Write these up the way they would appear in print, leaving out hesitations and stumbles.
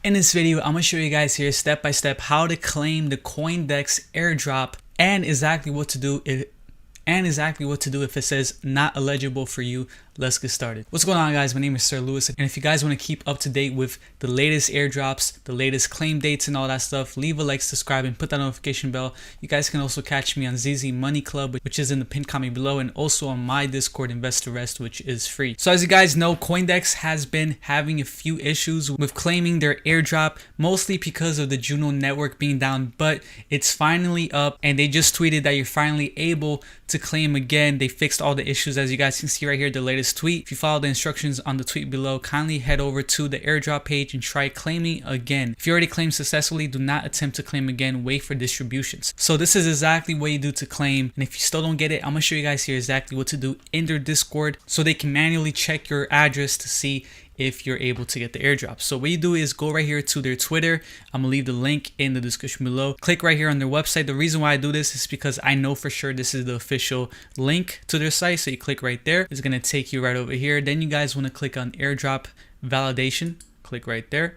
In this video, I'm gonna show you guys here step by step how to claim the Coindex airdrop and exactly what to do if it says not eligible for you. Let's get started. What's going on, guys? My name is Sir Lewis, and if you guys want to keep up to date with the latest airdrops, the latest claim dates and all that stuff, leave a like, subscribe, and put that notification bell. You guys can also catch me on ZZ Money Club, which is in the pinned comment below, and also on my Discord, Investor Rest, which is free. So as you guys know, Coindex has been having a few issues with claiming their airdrop, mostly because of the Juno network being down, but it's finally up, and they just tweeted that you're finally able to claim again. They fixed all the issues, as you guys can see right here, the latest tweet. If you follow the instructions on the tweet below, kindly head over to the airdrop page and try claiming again. If you already claimed successfully, do not attempt to claim again. Wait for distributions. So this is exactly what you do to claim, and if you still don't get it, I'm gonna show you guys here exactly what to do in their Discord so they can manually check your address to see if you're able to get the airdrop. So what you do is go right here to their Twitter. I'm gonna leave the link in the description below. Click right here on their website. The reason why I do this is because I know for sure this is the official link to their site. So you click right there. It's gonna take you right over here. Then you guys wanna click on airdrop validation. Click right there.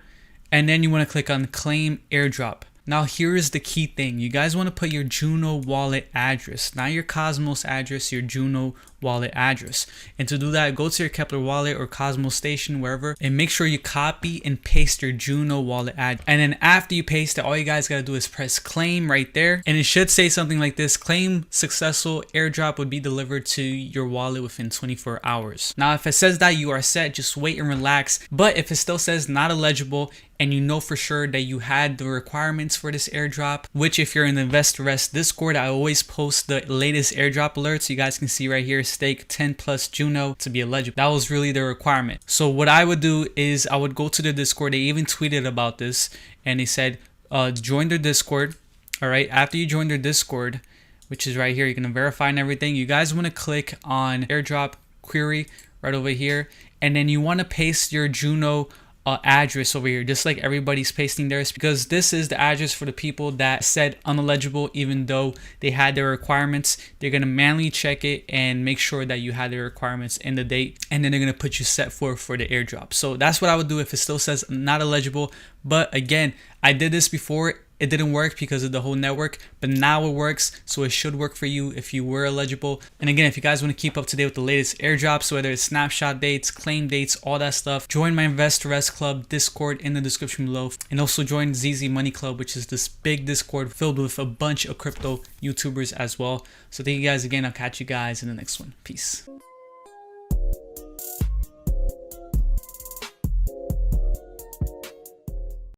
And then you wanna click on claim airdrop. Now here's the key thing. You guys want to put your Juno wallet address, not your Cosmos address, your Juno wallet address. And to do that, go to your Kepler wallet or Cosmos station, wherever, and make sure you copy and paste your Juno wallet address. And then after you paste it, all you guys got to do is press claim right there. And it should say something like this: claim successful, airdrop would be delivered to your wallet within 24 hours. Now, if it says that, you are set. Just wait and relax. But if it still says not eligible, and you know for sure that you had the requirements for this airdrop, which if you're in the Investor Rest Discord, I always post the latest airdrop alerts. You guys can see right here, stake 10 plus Juno to be eligible. That was really the requirement. So what I would do is I would go to the Discord. They even tweeted about this, and they said join their Discord. All right, after you join their Discord, which is right here, you're gonna verify and everything. You guys want to click on airdrop query right over here, and then you want to paste your Juno address over here, just like everybody's pasting theirs, because this is the address for the people that said uneligible even though they had their requirements. They're going to manually check it and make sure that you had the requirements in the date, and then they're going to put you set for the airdrop. So that's what I would do if it still says not eligible. But again, I did this before. It didn't work because of the whole network, but now it works, so it should work for you if you were eligible. And again, if you guys want to keep up to date with the latest airdrops, whether it's snapshot dates, claim dates, all that stuff, join my Investor Rest Club Discord in the description below, and also join ZZ Money Club, which is this big Discord filled with a bunch of crypto YouTubers as well. So thank you guys again. I'll catch you guys in the next one. Peace.